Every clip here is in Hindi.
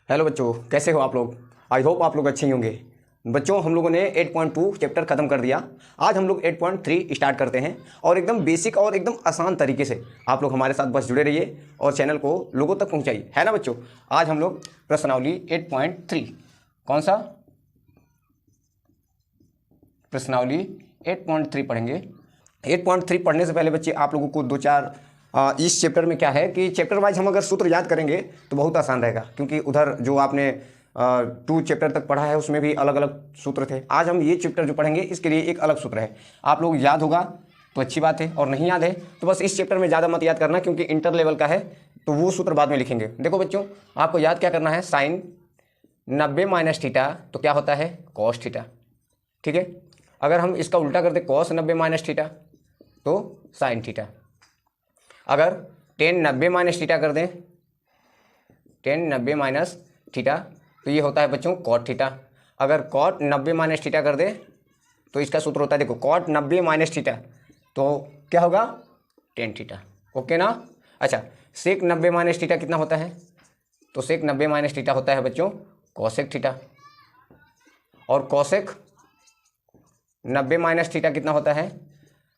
हेलो बच्चों, कैसे हो आप लोग। आई होप आप लोग अच्छे ही होंगे। बच्चों, हम लोगों ने 8.2 चैप्टर ख़त्म कर दिया। आज हम लोग 8.3 स्टार्ट करते हैं और एकदम बेसिक और एकदम आसान तरीके से आप लोग हमारे साथ बस जुड़े रहिए और चैनल को लोगों तक पहुंचाइए, है ना बच्चों। आज हम लोग प्रश्नावली 8.3, कौन सा प्रश्नावली 8.3 पढ़ेंगे। 8.3 पढ़ने से पहले बच्चे आप लोगों को दो चार इस चैप्टर में क्या है कि चैप्टर वाइज हम अगर सूत्र याद करेंगे तो बहुत आसान रहेगा, क्योंकि उधर जो आपने 2 चैप्टर तक पढ़ा है उसमें भी अलग अलग सूत्र थे। आज हम ये चैप्टर जो पढ़ेंगे इसके लिए एक अलग सूत्र है। आप लोग याद होगा तो अच्छी बात है, और नहीं याद है तो बस इस चैप्टर में ज़्यादा मत याद करना, क्योंकि इंटर लेवल का है तो वो सूत्र बाद में लिखेंगे। देखो बच्चों, आपको याद क्या करना है, साइन 90 माइनस थीटा तो क्या होता है, कॉस थीटा। ठीक है, अगर हम इसका उल्टा कर दे कॉस 90 माइनस थीटा तो साइन थीटा। अगर टेन 90 माइनस थीटा कर दें, टेन 90 माइनस थीटा तो ये होता है बच्चों कॉट थीटा। अगर कॉट 90 माइनस थीटा कर दें तो इसका सूत्र होता है, देखो कॉट 90 माइनस थीटा तो क्या होगा, टेन थीटा। ओके ना। अच्छा, सेक 90 माइनस थीटा कितना होता है, तो सेक 90 माइनस थीटा होता है बच्चों कॉसेक थीटा। और कॉसेक 90 माइनस थीटा कितना होता है,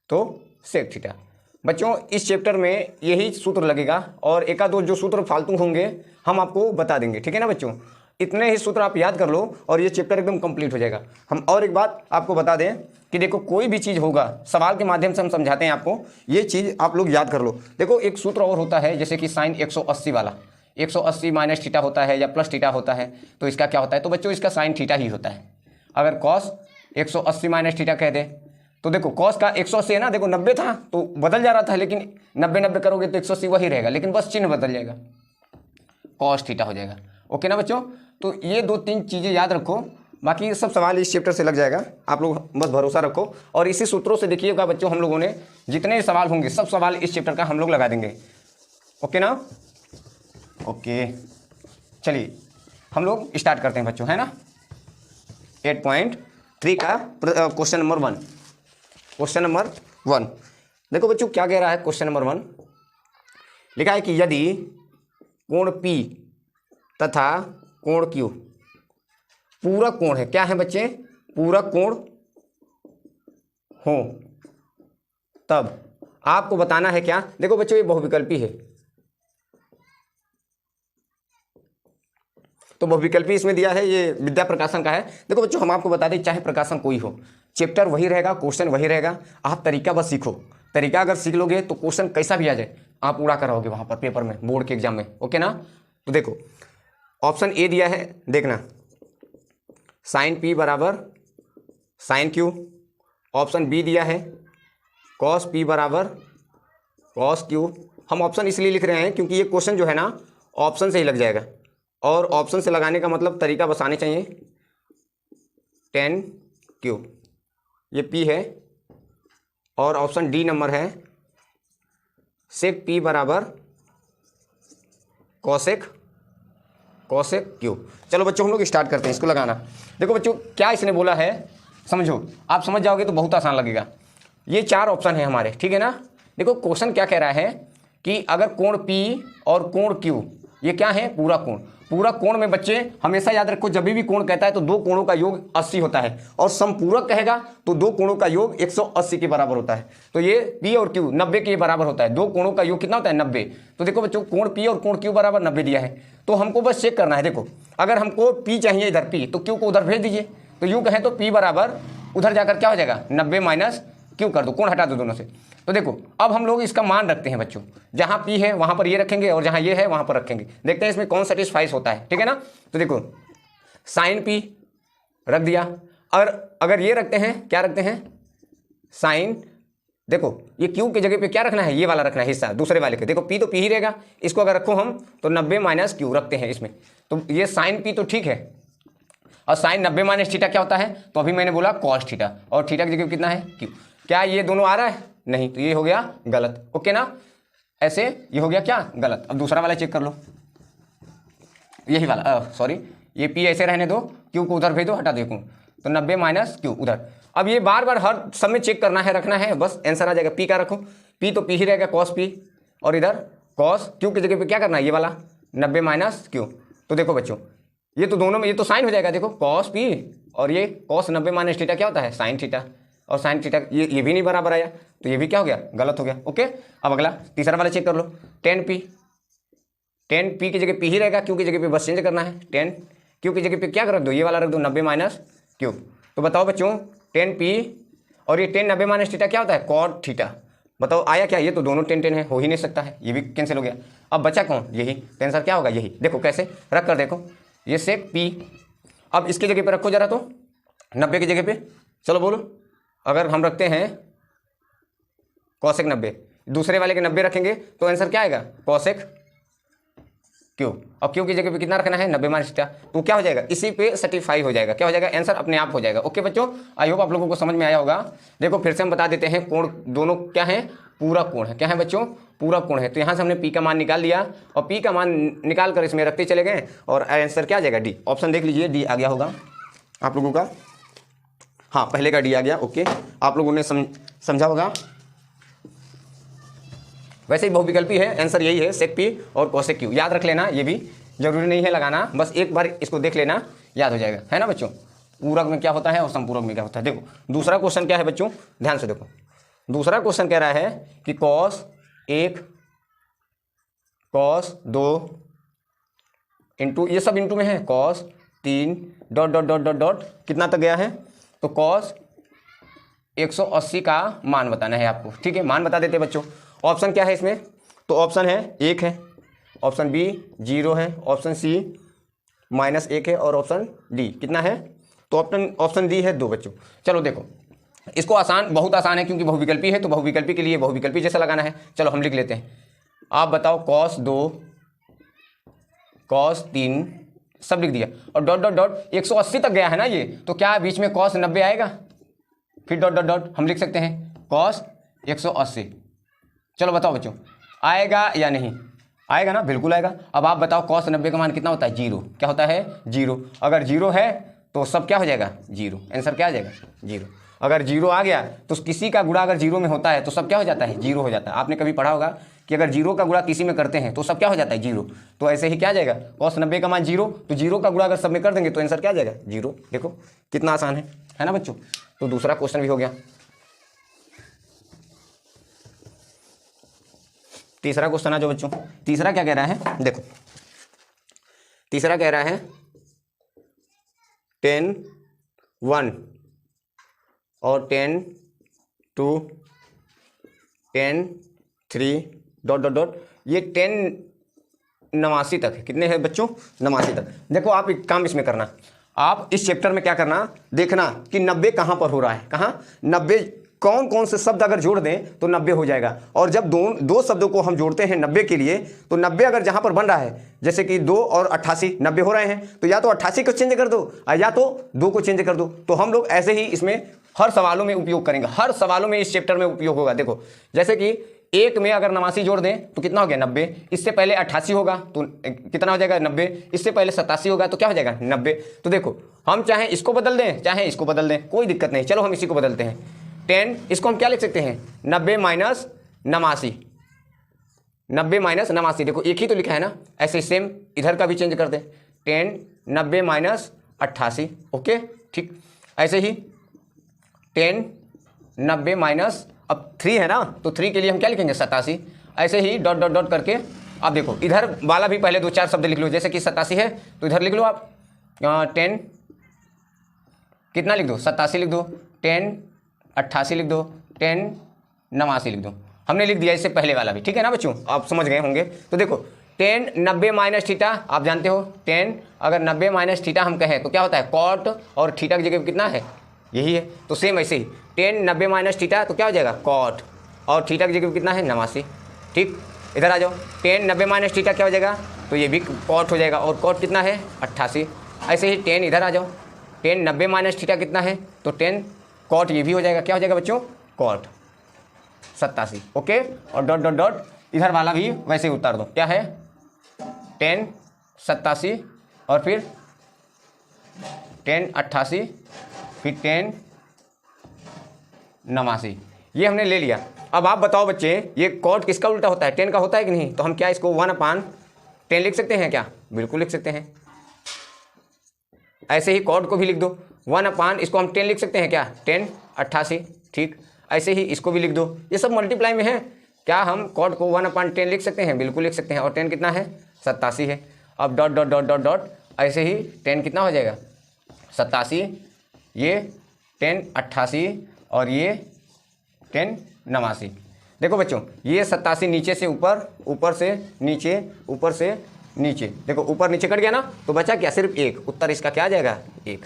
तो सेक थीटा। बच्चों, इस चैप्टर में यही सूत्र लगेगा और एक आध दो जो सूत्र फालतू होंगे हम आपको बता देंगे, ठीक है ना बच्चों। इतने ही सूत्र आप याद कर लो और ये चैप्टर एकदम कंप्लीट हो जाएगा। हम और एक बात आपको बता दें कि देखो, कोई भी चीज़ होगा सवाल के माध्यम से हम समझाते हैं आपको, ये चीज़ आप लोग याद कर लो। देखो, एक सूत्र और होता है जैसे कि साइन 180 वाला, 180 माइनस थीटा होता है या प्लस थीटा होता है तो इसका क्या होता है, तो बच्चों इसका साइन थीटा ही होता है। अगर कॉस 180 माइनस थीटा कह दे तो देखो कॉस का 180 है ना, देखो 90 था तो बदल जा रहा था, लेकिन 90 करोगे तो 180 वही रहेगा, लेकिन बस चिन्ह बदल जाएगा, कॉस थीटा हो जाएगा। ओके ना बच्चों, तो ये 2-3 चीज़ें याद रखो, बाकी सब सवाल इस चैप्टर से लग जाएगा। आप लोग बस भरोसा रखो और इसी सूत्रों से देखिएगा बच्चों, हम लोगों ने जितने सवाल होंगे सब सवाल इस चैप्टर का हम लोग लगा देंगे। ओके ना। ओके, चलिए हम लोग स्टार्ट करते हैं बच्चों, है ना। 8.3 का क्वेश्चन नंबर 1। क्वेश्चन नंबर 1 देखो बच्चों, क्या कह रहा है। क्वेश्चन नंबर 1 लिखा है कि यदि कोण P तथा कोण Q पूरक कोण है, क्या है बच्चे, पूरक कोण हो, तब आपको बताना है क्या। देखो बच्चों, ये बहुविकल्पी है तो बहुविकल्पी इसमें दिया है, ये विद्या प्रकाशन का है। देखो बच्चों, हम आपको बता दें चाहे प्रकाशन कोई हो, चैप्टर वही रहेगा, क्वेश्चन वही रहेगा, आप तरीका बस सीखो। तरीका अगर सीख लोगे तो क्वेश्चन कैसा भी आ जाए आप उड़ा कर रहोगे वहाँ पर पेपर में, बोर्ड के एग्जाम में। ओके ना। तो देखो, ऑप्शन ए दिया है, देखना, साइन P बराबर साइन Q। ऑप्शन बी दिया है कॉस P बराबर कॉस Q। हम ऑप्शन इसलिए लिख रहे हैं क्योंकि ये क्वेश्चन जो है ना ऑप्शन से ही लग जाएगा, और ऑप्शन से लगाने का मतलब तरीका बस आने चाहिए। टेन Q ये P है, और ऑप्शन डी नंबर है सेक P बराबर कॉसेक Q। चलो बच्चों, हम लोग स्टार्ट करते हैं इसको लगाना। देखो बच्चों, क्या इसने बोला है समझो, आप समझ जाओगे तो बहुत आसान लगेगा। ये 4 ऑप्शन है हमारे, ठीक है ना। देखो क्वेश्चन क्या कह रहा है कि अगर कोण P और कोण Q ये क्या है, पूरा कोण। पूरा कोण में बच्चे हमेशा याद रखो, जब भी कोण कहता है तो 2 कोणों का योग 80 होता है, और समपूरक कहेगा तो 2 कोणों का योग 180 के बराबर होता है। तो ये P और Q 90 के बराबर होता है, 2 कोणों का योग कितना होता है, 90। तो देखो बच्चों, कोण P और कोण Q बराबर 90 दिया है, तो हमको बस चेक करना है। देखो, अगर हमको P चाहिए इधर P, तो Q को उधर भेज दीजिए। तो यूँ कहें तो P बराबर उधर जाकर क्या हो जाएगा, 90 माइनस Q कर दो, कोण हटा दो दोनों से। तो देखो, अब हम लोग इसका मान रखते हैं बच्चों, जहां P है वहां पर ये रखेंगे और जहां ये है वहां पर रखेंगे, देखते हैं इसमें कौन सेटिस्फाइज होता है, ठीक है ना। तो देखो, साइन P रख दिया, और अगर ये रखते हैं, क्या रखते हैं, साइन, देखो ये Q की जगह पे क्या रखना है, ये वाला रखना है हिस्सा दूसरे वाले के। देखो P तो P ही रहेगा, इसको अगर रखो हम तो 90 माइनस Q रखते हैं इसमें, तो ये साइन P तो ठीक है, और साइन 90 माइनस थीटा क्या होता है, तो अभी मैंने बोला कॉस थीटा, और थीटा की जगह कितना है, Q। क्या ये दोनों आ रहा है, नहीं, तो ये हो गया गलत। ओके ना, ऐसे ये हो गया क्या, गलत। अब दूसरा वाला चेक कर लो, यही वाला, सॉरी, ये P ऐसे रहने दो, Q को उधर भेज दो, हटा दो, तो 90 माइनस Q उधर। अब ये बार बार हर सब में चेक करना है, रखना है, बस आंसर आ जाएगा। P का रखो, P तो P ही रहेगा, कॉस P, और इधर कॉस Q की जगह पे क्या करना है, ये वाला 90 माइनस Q। तो देखो बच्चों, ये तो दोनों में, ये तो साइन हो जाएगा, देखो कॉस पी और ये कॉस 90 माइनस थीटा क्या होता है साइन थीटा, और साइन थीटा ये भी नहीं बराबर आया, तो ये भी क्या हो गया गलत हो गया। ओके, अब अगला तीसरा वाला चेक कर लो। टेन पी की जगह पी ही रहेगा, क्यू की जगह पे बस चेंज करना है, टेन क्यू की जगह पे क्या रख दो, ये वाला रख दो 90 माइनस क्यू। तो बताओ बच्चों टेन पी और ये टेन 90 माइनस थीटा क्या होता है कॉट थीटा। बताओ आया क्या, ये तो दोनों टेन टेन है, हो ही नहीं सकता है, ये भी कैंसिल हो गया। अब बचा कौन, यही, तो आंसर क्या होगा यही। देखो कैसे रख कर देखो, ये सेक पी, अब इसकी जगह पे रखो जरा, तो 90 की जगह पे, चलो बोलो, अगर हम रखते हैं कॉसेक 90, दूसरे वाले के 90 रखेंगे तो आंसर क्या आएगा कॉसेक क्यू, और क्यू की जगह पे कितना रखना है 90 माइनस थीटा, तो क्या हो जाएगा इसी पे सर्टिफाई हो जाएगा, क्या हो जाएगा आंसर अपने आप हो जाएगा। ओके बच्चों, आई होप आप लोगों को समझ में आया होगा। देखो फिर से हम बता देते हैं, कोण दोनों क्या है पूरा कोण है, क्या है बच्चों पूरा कोण है। तो यहाँ से हमने पी का मान निकाल लिया और पी का मान निकाल कर इसमें रखते चले गए और आंसर क्या आ जाएगा डी। ऑप्शन देख लीजिए, डी आ गया होगा आप लोगों का, हाँ पहले का डी आ गया। ओके, आप लोगों ने समझा होगा। वैसे ही बहुविकल्पी है, आंसर यही है सेक पी और कोसेक क्यू, याद रख लेना, ये भी जरूरी नहीं है लगाना, बस एक बार इसको देख लेना याद हो जाएगा, है ना बच्चों। पूरक में क्या होता है और संपूरक में क्या होता है। देखो दूसरा क्वेश्चन क्या है बच्चों, ध्यान से देखो, दूसरा क्वेश्चन कह रहा है कि कॉस 1 कॉस 2 इंटू, ये सब इंटू में है, cos 3 dot dot dot dot dot कितना तक गया है, तो कॉस 180 का मान बताना है आपको। ठीक है, मान बता देते बच्चों। ऑप्शन क्या है इसमें, तो ऑप्शन है 1 है, ऑप्शन बी 0 है, ऑप्शन सी -1 है और ऑप्शन डी कितना है, तो ऑप्शन डी है 2 बच्चों। चलो देखो इसको आसान, बहुत आसान है क्योंकि बहुविकल्पी है, तो बहुविकल्पी के लिए बहुविकल्पी जैसा लगाना है। चलो हम लिख लेते हैं, आप बताओ कॉस 2 कॉस 3 सब लिख दिया और डॉट डॉट डॉट 180 तक गया है ना ये, तो क्या बीच में कॉस 90 आएगा, फिर डॉट डॉट डॉट हम लिख सकते हैं कॉस 180। चलो बताओ बच्चों आएगा या नहीं, आएगा ना, बिल्कुल आएगा। अब आप बताओ कॉस 90 का मान कितना होता है 0, क्या होता है 0, अगर 0 है तो सब क्या हो जाएगा 0, आंसर क्या आ जाएगा 0। अगर 0 आ गया तो किसी का गुणा अगर 0 में होता है तो सब क्या हो जाता है 0 हो जाता है। आपने कभी पढ़ा होगा कि अगर 0 का गुणा किसी में करते हैं तो सब क्या हो जाता है 0, तो ऐसे ही क्या आ जाएगा कॉस 90 का मान 0, तो 0 का गुणा अगर सब में कर देंगे तो आंसर क्या आ जाएगा 0। देखो कितना आसान है ना बच्चों। तो दूसरा क्वेश्चन भी हो गया। तीसरा क्वेश्चन है जो बच्चों, तीसरा क्या कह रहा है, देखो तीसरा कह रहा है 10 1 और 10 2 10 3 डॉट डॉट डॉट, ये 10 89 तक है, कितने हैं बच्चों 89 तक। देखो आप एक काम इसमें करना, आप इस चैप्टर में क्या करना, देखना कि 90 कहाँ पर हो रहा है, कहाँ 90, कौन कौन से शब्द अगर जोड़ दें तो 90 हो जाएगा। और जब दो शब्दों को हम जोड़ते हैं 90 के लिए, तो 90 अगर जहां पर बन रहा है, जैसे कि 2 और 88 90 हो रहे हैं, तो या तो 88 को चेंज कर दो या तो 2 को चेंज कर दो। तो हम लोग ऐसे ही इसमें हर सवालों में उपयोग करेंगे, हर सवालों में इस चैप्टर में उपयोग होगा। देखो जैसे कि 1 में अगर 89 जोड़ दें तो कितना हो गया 90, इससे पहले 88 होगा तो कितना हो जाएगा 90, इससे पहले 87 होगा तो क्या हो जाएगा 90। तो देखो हम चाहे इसको बदल दें चाहे इसको बदल दें, कोई दिक्कत नहीं। चलो हम इसी को बदलते हैं 10, इसको हम क्या लिख सकते हैं 90 माइनस 89, 90 माइनस 89। देखो एक ही तो लिखा है ना, ऐसे सेम इधर का भी चेंज कर दें 10 90 माइनस 88। ओके ठीक, ऐसे ही 10 90 माइनस, अब 3 है ना तो 3 के लिए हम क्या लिखेंगे 87। ऐसे ही डॉट डॉट डॉट करके अब देखो इधर वाला भी पहले 2-4 शब्द लिख लो, जैसे कि 87 है तो इधर लिख लो आप 10 कितना लिख दो 87 लिख दो, 10 88 लिख दो, 10 89 लिख दो। हमने लिख दिया इससे पहले वाला भी, ठीक है ना बच्चों, आप समझ गए होंगे। तो देखो 10 90 माइनस थीटा, आप जानते हो 10 अगर 90 माइनस थीटा हम कहें तो क्या होता है कॉट, और थीटा की जगह पे कितना है यही है, तो सेम ऐसे ही 10 90 माइनस थीटा तो क्या हो जाएगा कॉट, और थीटा की जगह पे कितना है 89। ठीक, इधर आ जाओ 10 90 माइनस थीटा क्या हो जाएगा, तो ये भी कॉट हो जाएगा, और कॉट कितना है 88। ऐसे ही 10 इधर आ जाओ 10 90 माइनस थीटा कितना है, तो 10 कॉट ये भी हो जाएगा, क्या हो जाएगा बच्चों कॉट 87। ओके, और डॉट डॉट डॉट इधर वाला भी वैसे ही उतार दो, क्या है 10 87 और फिर 10 88 फिर 10 89, ये हमने ले लिया। अब आप बताओ बच्चे ये कॉट किसका उल्टा होता है 10 का होता है कि नहीं, तो हम क्या इसको 1/10 लिख सकते हैं क्या, बिल्कुल लिख सकते हैं। ऐसे ही कॉड को भी लिख दो 1/, इसको हम 10 लिख सकते हैं क्या, 10 88, ठीक। ऐसे ही इसको भी लिख दो, ये सब मल्टीप्लाई में है। क्या हम कॉड को 1/10 लिख सकते हैं, बिल्कुल लिख सकते हैं। और 10 कितना है, 87 है। अब dot dot dot dot dot, ऐसे ही 10 कितना हो जाएगा 87, ये 10 88 और ये 10 89। देखो बच्चों, ये 87 नीचे से ऊपर, ऊपर से नीचे, ऊपर से नीचे, देखो ऊपर नीचे कट गया ना, तो बचा क्या, सिर्फ एक। उत्तर इसका क्या आ जाएगा, 1।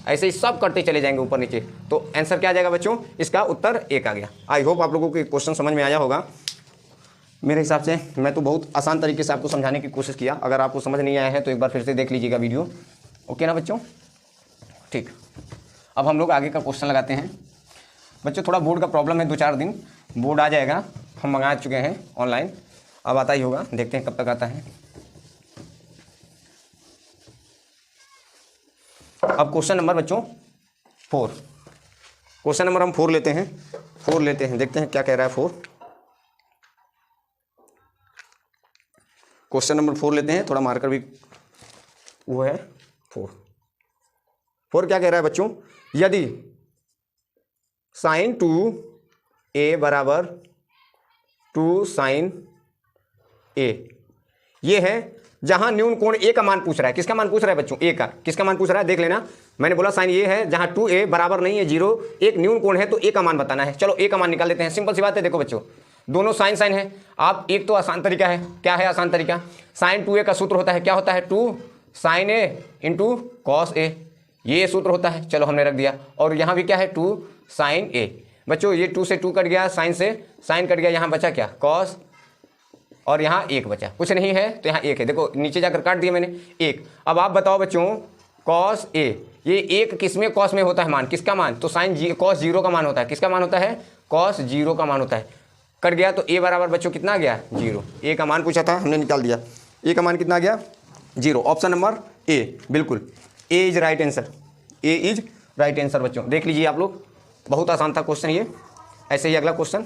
ऐसे ही सब करते चले जाएंगे ऊपर नीचे, तो आंसर क्या आ जाएगा बच्चों, इसका उत्तर 1 आ गया। आई होप आप लोगों को क्वेश्चन समझ में आया होगा। मेरे हिसाब से मैं तो बहुत आसान तरीके से आपको समझाने की कोशिश किया। अगर आपको समझ नहीं आया है तो एक बार फिर से देख लीजिएगा वीडियो। ओके ना बच्चों, ठीक। अब हम लोग आगे का क्वेश्चन लगाते हैं। बच्चों थोड़ा बोर्ड का प्रॉब्लम है, 2-4 दिन बोर्ड आ जाएगा। हम मंगा चुके हैं ऑनलाइन, अब आता ही होगा, देखते हैं कब तक आता है। अब क्वेश्चन नंबर बच्चों 4, क्वेश्चन नंबर हम 4 लेते हैं, 4 लेते हैं, देखते हैं क्या कह रहा है 4। क्वेश्चन नंबर 4 लेते हैं, थोड़ा मार्कर भी वो है 4 क्या कह रहा है बच्चों, यदि sin 2a बराबर 2 sin a, ये है जहां न्यून कोण a का मान पूछ रहा है। किसका मान पूछ रहा है बच्चों, a का। किसका मान पूछ रहा है देख लेना, मैंने बोला साइन ये है जहां 2a बराबर नहीं है 0, एक न्यून कोण है, तो a का मान बताना है। चलो a का मान निकाल लेते हैं, सिंपल सी बात है। देखो बच्चों दोनों साइन साइन है, आप एक तो आसान तरीका है, क्या है आसान तरीका, साइन 2a का सूत्र होता है, क्या होता है, 2 sin a into cos a, ये सूत्र होता है। चलो हमने रख दिया, और यहाँ भी क्या है 2 sin a। बच्चों ये 2 से 2 कट गया, साइन से साइन कट गया, यहाँ बचा क्या कॉस, और यहाँ 1 बचा, कुछ नहीं है तो यहाँ 1 है। देखो नीचे जाकर काट दिया मैंने 1। अब आप बताओ बच्चों कॉस a, ये 1 किस में कॉस में होता है मान, किसका मान, तो साइन कॉस 0 का मान होता है। किसका मान होता है, कॉस 0 का मान होता है। कट गया तो a बराबर बच्चों कितना आ गया 0, a का मान पूछा था हमने निकाल दिया, a का मान कितना आ गया 0। ऑप्शन नंबर a, बिल्कुल a is right answer, a is right answer. बच्चों देख लीजिए आप लोग, बहुत आसान था क्वेश्चन ये। ऐसे ही अगला क्वेश्चन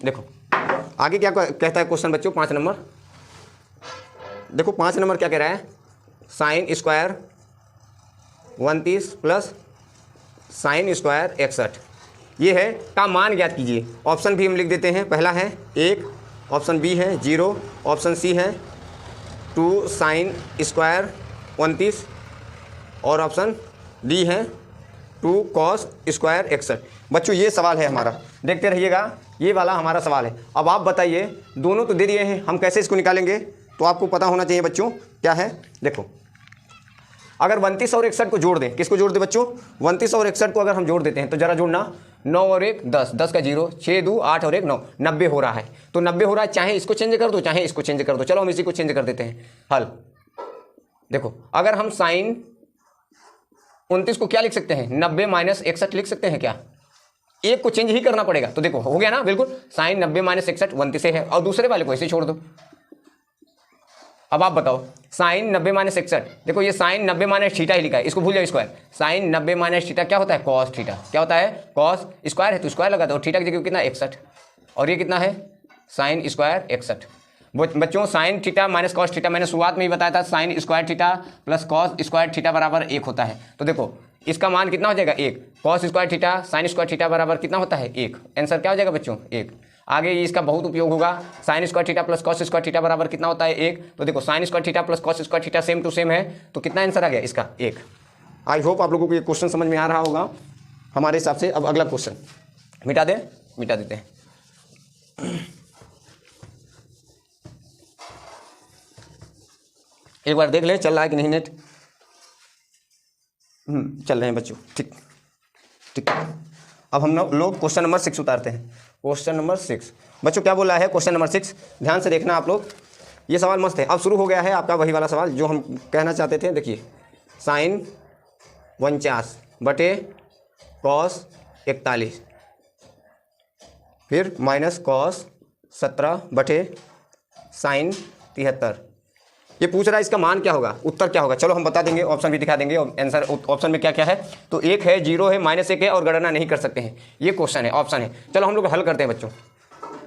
देखो, आगे क्या कहता है क्वेश्चन बच्चों 5 नंबर। देखो 5 नंबर क्या कह रहा है, sine square 29 plus sine square 61, ये है का मान ज्ञात कीजिए। ऑप्शन भी हम लिख देते हैं, पहला है 1, ऑप्शन बी है 0, ऑप्शन सी है 2 साइन स्क्वायर 29, और ऑप्शन डी है 2 कॉस स्क्वायर 61। बच्चों ये सवाल है हमारा, देखते रहिएगा, ये वाला हमारा सवाल है। अब आप बताइए, दोनों तो दे दिए हैं, हम कैसे इसको निकालेंगे, तो आपको पता होना चाहिए बच्चों क्या है। देखो अगर 29 और 61 को जोड़ दें, किसको जोड़ दें बच्चों, 29 और 61 को अगर हम जोड़ देते हैं तो जरा जोड़ना, 9 और 1 10, 10 का 0, 6 2 8 और 1 9, 90 हो रहा है। तो 90 हो रहा है, चाहे इसको चेंज कर दो चाहे इसको चेंज कर दो। चलो हम इसी को चेंज कर देते हैं, हल। देखो अगर हम साइन 29 को क्या लिख सकते हैं, 90 माइनस 61 लिख सकते हैं क्या, एक को चेंज ही करना पड़ेगा। तो देखो हो गया ना, बिल्कुल साइन 90 माइनस 61 29 से है, और दूसरे वाले को ऐसे छोड़ दो। अब आप बताओ साइन 90 माइनस 61, देखो ये साइन 90 माइनस थीटा ही लिखा है, इसको भूल जाओ स्क्वायर। साइन 90 माइनस थीटा क्या होता है, कॉस थीटा। क्या होता है, कॉस, स्क्वायर है तो स्क्वायर लगा दो, थीटा की जगह कितना 61, और ये कितना है साइन स्क्वायर 61। बच्चों sine theta minus cos theta, मैंने शुरुआत में ही बताया था, sign square theta plus cos square theta बराबर 1 होता है। तो देखो इसका मान कितना हो जाएगा 1, cos square theta sine square theta बराबर कितना होता है 1। आंसर क्या हो जाएगा बच्चों 1। आगे इसका बहुत उपयोग होगा, sine square theta plus cos square theta बराबर कितना होता है 1। तो देखो sine square theta plus cos square theta same to same है, तो कितना आंसर आ गया इसका 1। आई होप आप लोगों को ये क्वेश्चन समझ में आ रहा होगा हमारे हिसाब से। अब अगला क्वेश्चन मिटा देते हैं। एक बार देख ले चल रहा है कि नहीं नेट, चल रहे हैं बच्चों, ठीक। अब हम लोग क्वेश्चन नंबर 6 उतारते हैं। क्वेश्चन नंबर 6 बच्चों क्या बोला है, क्वेश्चन नंबर 6 ध्यान से देखना आप लोग, ये सवाल मस्त है। अब शुरू हो गया है आपका वही वाला सवाल जो हम कहना चाहते थे। देखिए साइन 49 बटे कॉस 41, फिर माइनस कॉस 17 बटे साइन 73, ये पूछ रहा है इसका मान क्या होगा, उत्तर क्या होगा। चलो हम बता देंगे, ऑप्शन भी दिखा देंगे, और आंसर ऑप्शन में क्या क्या है। तो 1 है, 0 है, -1 है, और गणना नहीं कर सकते हैं, ये क्वेश्चन है, ऑप्शन है। चलो हम लोग हल करते हैं बच्चों।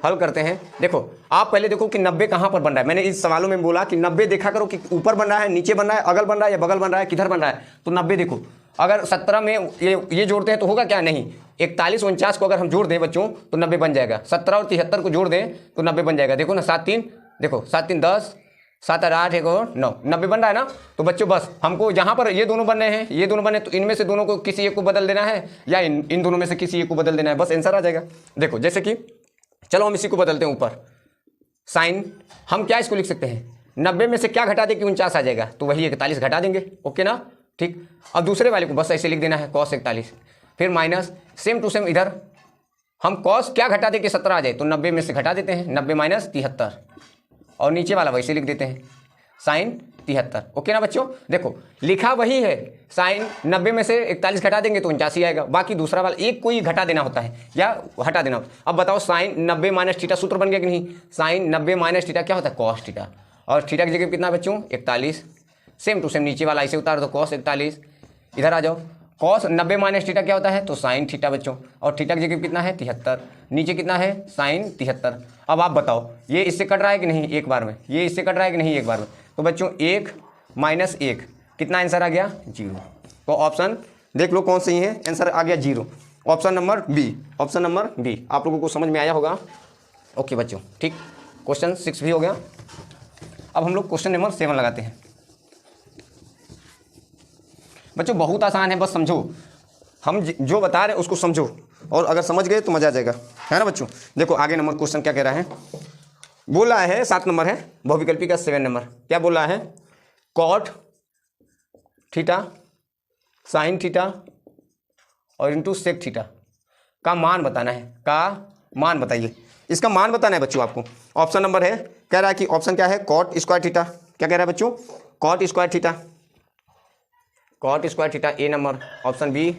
हल करते हैं। देखो आप पहले देखो कि 90 कहाँ पर बन रहा है। मैंने इस सवालों में बोला कि 90 देखा करो कि ऊपर बन रहा है, नीचे बन रहा है, अगल बन रहा है या बगल बन रहा है, किधर बन रहा है। तो 90 देखो, अगर 17 में ये जोड़ते हैं तो होगा क्या, नहीं 41 49 को अगर हम जोड़ दें बच्चों तो 90 बन जाएगा। 17 और 73 को जोड़ दें तो 90 बन जाएगा। देखो ना 7 3, देखो 7 3 10, 7 8 8 1 और 9, 90 बन रहा है ना। तो बच्चों बस हमको जहाँ पर ये दोनों बन रहे हैं, ये दोनों बने, तो इनमें से दोनों को किसी एक को बदल देना है या इन दोनों में से किसी एक को बदल देना है, बस आंसर आ जाएगा। देखो जैसे कि चलो हम इसी को बदलते हैं ऊपर, साइन हम क्या इसको लिख सकते हैं, 90 में से क्या घटा दे कि 49 आ जाएगा, तो वही 41 घटा देंगे। ओके ना, ठीक। अब दूसरे वाले को बस ऐसे लिख देना है cos 41, फिर माइनस सेम टू सेम इधर हम cos क्या घटा दे कि 17 आ जाए, तो 90 में से घटा देते हैं, 90 माइनस 73, और नीचे वाला वैसे लिख देते हैं साइन 73। ओके ना बच्चों, देखो लिखा वही है, साइन 90 में से 41 घटा देंगे तो 49 आएगा, बाकी दूसरा वाला एक कोई घटा देना होता है या हटा देना होता है। अब बताओ साइन 90 माइनस थीटा सूत्र बन गया कि नहीं, साइन 90 माइनस थीटा क्या होता है कॉस थीटा, और थीटा की जगह कितना बच्चों 41, सेम टू सेम नीचे वाला ऐसे उतार दो कॉस 41, इधर आ जाओ कॉस 90 माइनस थीटा क्या होता है तो साइन थीटा बच्चों, और थीटा की जगह कितना है 73, नीचे कितना है साइन 73। अब आप बताओ ये इससे कट रहा है कि नहीं एक बार में, ये इससे कट रहा है कि नहीं एक बार में, तो बच्चों 1 माइनस 1 कितना आंसर आ गया 0। तो ऑप्शन देख लो कौन सही है, आंसर आ गया 0, option number B, option number B. आप लोगों को समझ में आया होगा। ओके बच्चों ठीक, क्वेश्चन 6 भी हो गया। अब हम लोग क्वेश्चन नंबर 7 लगाते हैं। बच्चों बहुत आसान है, बस समझो, हम जो बता रहे हैं उसको समझो, और अगर समझ गए तो मजा आ जाएगा, है ना बच्चों। देखो आगे नंबर क्वेश्चन क्या कह रहा है, बोल रहा है 7 नंबर है बहुविकल्पी का 7 नंबर, क्या बोल रहा है कॉट थीटा साइन थीटा और इंटू सेक थीटा का मान बताना है, का मान बताइए, इसका मान बताना है बच्चों आपको। ऑप्शन नंबर है, कह रहा है कि ऑप्शन क्या है कॉट स्क्वायर थीटा, क्या कह रहा है बच्चों cot square theta, cot square theta A number, option B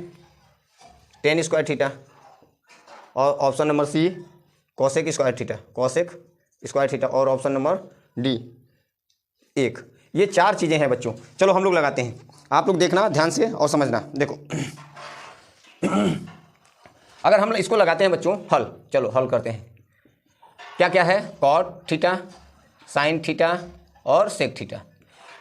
tan square theta, और option number C cosec square theta, cosec square theta, और ऑप्शन नंबर डी 1। ये 4 चीज़ें हैं बच्चों। चलो हम लोग लगाते हैं, आप लोग देखना ध्यान से और समझना। देखो अगर हम इसको लगाते हैं बच्चों हल, चलो हल करते हैं। क्या क्या है कॉट थीटा साइन थीटा और सेक थीटा।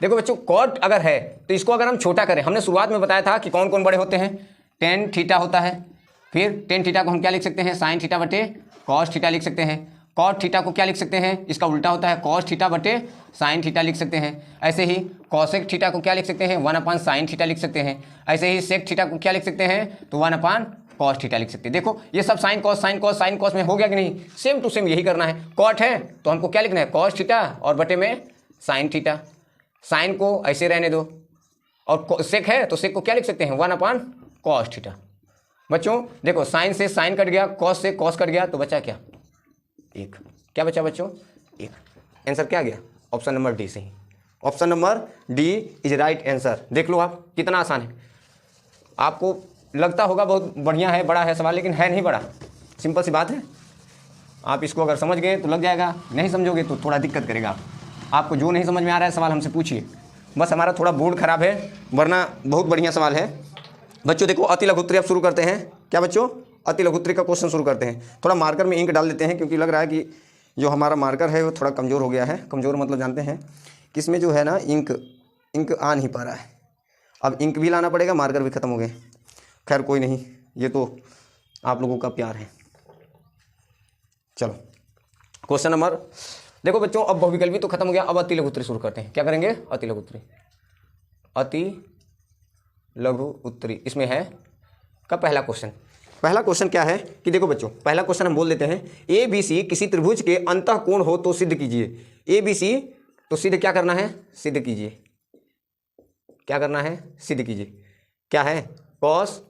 देखो बच्चों कॉट अगर है तो इसको अगर हम छोटा करें, हमने शुरुआत में बताया था कि कौन कौन बड़े होते हैं, टेन थीटा होता है, फिर टेन थीटा को हम क्या लिख सकते हैं साइन थीटा बटे कॉस थीटा लिख सकते हैं, कॉट थीटा को क्या लिख सकते हैं इसका उल्टा होता है कॉस थीटा बटे साइन थीटा लिख सकते हैं। ऐसे ही कॉसेक थीटा को क्या लिख सकते हैं 1 साइन थीटा लिख सकते हैं। ऐसे ही सेक थीटा को क्या लिख सकते हैं तो 1 कॉस थीटा लिख सकते हैं। देखो ये सब sine cos sine cos sine cos में हो गया कि नहीं, सेम टू सेम यही करना है। कॉट है तो हमको क्या लिखना है कॉस थीटा और बटे में साइन थीटा, साइन को ऐसे रहने दो, और सेक है तो सेक को क्या लिख सकते हैं 1 कॉस थीटा। बच्चों देखो साइन से साइन कट गया, कॉस से कॉस कट गया, तो बचा क्या 1, क्या बचा बच्चों 1। आंसर क्या गया ऑप्शन नंबर डी सही, option number D is right answer. देख लो आप कितना आसान है, आपको लगता होगा बहुत बढ़िया है बड़ा है सवाल, लेकिन है नहीं बड़ा, सिंपल सी बात है। आप इसको अगर समझ गए तो लग जाएगा, नहीं समझोगे तो थोड़ा दिक्कत करेगा। आपको जो नहीं समझ में आ रहा है सवाल हमसे पूछिए, बस हमारा थोड़ा बोर्ड खराब है, वरना बहुत बढ़िया सवाल है। बच्चों देखो अति लघुत्तरी अब शुरू करते हैं। क्या बच्चों अति लघुत्तरी का क्वेश्चन शुरू करते हैं। थोड़ा मार्कर में इंक डाल लेते हैं क्योंकि लग रहा है कि जो हमारा मार्कर है वो थोड़ा कमज़ोर हो गया है। कमज़ोर मतलब जानते हैं कि इसमें जो है ना इंक आ नहीं पा रहा है। अब इंक भी लाना पड़ेगा, मार्कर भी ख़त्म हो गए। खैर कोई नहीं, ये तो आप लोगों का प्यार है। चलो क्वेश्चन नंबर देखो बच्चों, अब बहुविकल्पी तो खत्म हो गया, अब अति लघुत्तरी शुरू करते हैं। क्या करेंगे अति लघुत्तरी, अति लघु उत्तरी इसमें है का पहला क्वेश्चन। पहला क्वेश्चन क्या है कि देखो बच्चों पहला क्वेश्चन हम बोल देते हैं ए बी सी किसी त्रिभुज के अंतःकोण हो तो सिद्ध कीजिए। ए बी सी तो सिद्ध क्या करना है सिद्ध कीजिए, क्या करना है सिद्ध कीजिए। क्या है कॉस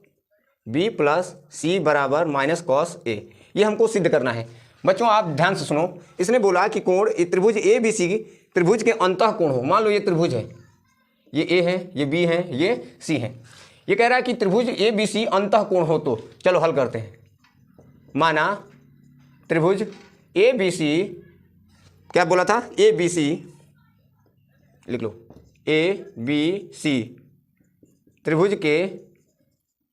बी प्लस सी बराबर माइनस कॉस ए, ये हमको सिद्ध करना है। बच्चों आप ध्यान से सुनो, इसने बोला कि कोण त्रिभुज ए बी सी त्रिभुज के अंतःकोण हो। मान लो ये त्रिभुज है, ये ए है, ये बी है, ये सी है। ये कह रहा है कि त्रिभुज ए बी सी अंतःकोण हो तो चलो हल करते हैं। माना त्रिभुज ए बी सी, क्या बोला था ए बी सी, लिख लो ए बी सी त्रिभुज के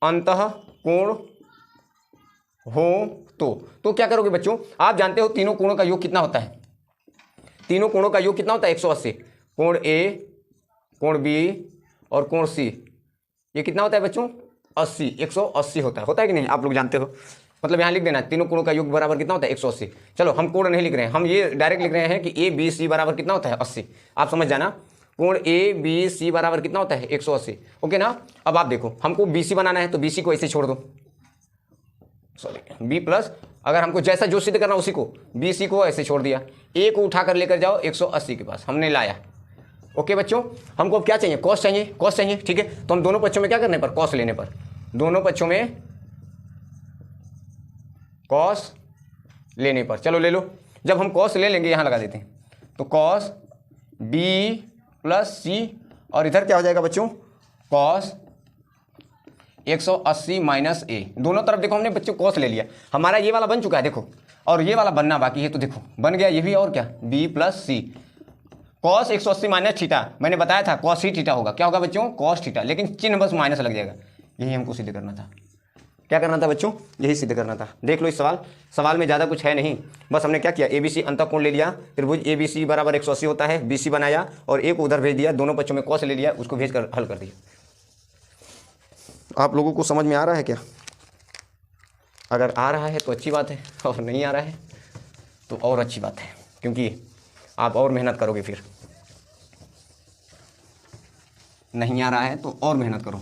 अंतःकोण हो तो क्या करोगे बच्चों, आप जानते हो तीनों कोणों का योग कितना होता है, तीनों कोणों का योग कितना होता है 180। कोण ए, कोण बी और कोण सी, ये कितना होता है बच्चों 80, 180 होता है कि नहीं, आप लोग जानते हो। मतलब यहाँ लिख देना तीनों कोणों का योग बराबर कितना होता है 180। चलो हम कोण नहीं लिख रहे हैं, हम ये डायरेक्ट लिख रहे हैं कि ए बी सी बराबर कितना होता है 80। आप समझ जाना, कोण ए बी सी बराबर कितना होता है 180। ओके ना। अब आप देखो हमको बी सी बनाना है तो बी सी को ऐसे छोड़ दो, सॉरी बी प्लस, अगर हमको जैसा जो सिद्ध करना उसी को, बी सी को ऐसे छोड़ दिया, ए को उठाकर लेकर जाओ 180 के पास, हमने लाया। ओके बच्चों, हमको अब क्या चाहिए, कॉस चाहिए, कॉस चाहिए, ठीक है। तो हम दोनों पक्षों में क्या करने पर, कॉस लेने पर, दोनों पक्षों में कॉस लेने पर, चलो ले लो। जब हम कॉस ले लेंगे, यहाँ लगा देते हैं, तो कॉस बी प्लस सी, और इधर क्या हो जाएगा बच्चों, कॉस 180 माइनस ए। दोनों तरफ देखो हमने बच्चों कॉस ले लिया, हमारा ये वाला बन चुका है देखो, और ये वाला बनना बाकी है, तो देखो बन गया ये भी, और क्या बी प्लस सी, कॉस 180 माइनस थीटा, मैंने बताया था कॉस ही थीटा होगा, क्या होगा बच्चों कॉस थीटा, लेकिन चिन्ह बस माइनस लग जाएगा। यही हमको सिद्ध करना था, क्या करना था बच्चों, यही सिद्ध करना था। देख लो इस सवाल में ज़्यादा कुछ है नहीं, बस हमने क्या किया, ए बी सी अंतःकोण ले लिया, त्रिभुज ए बी सी बराबर 180 होता है, बी सी बनाया और ए को उधर भेज दिया, दोनों पक्षों में कॉस ले लिया, उसको भेज कर हल कर दिया। आप लोगों को समझ में आ रहा है क्या? अगर आ रहा है तो अच्छी बात है, और नहीं आ रहा है तो और अच्छी बात है, क्योंकि आप और मेहनत करोगे। फिर नहीं आ रहा है तो और मेहनत करो,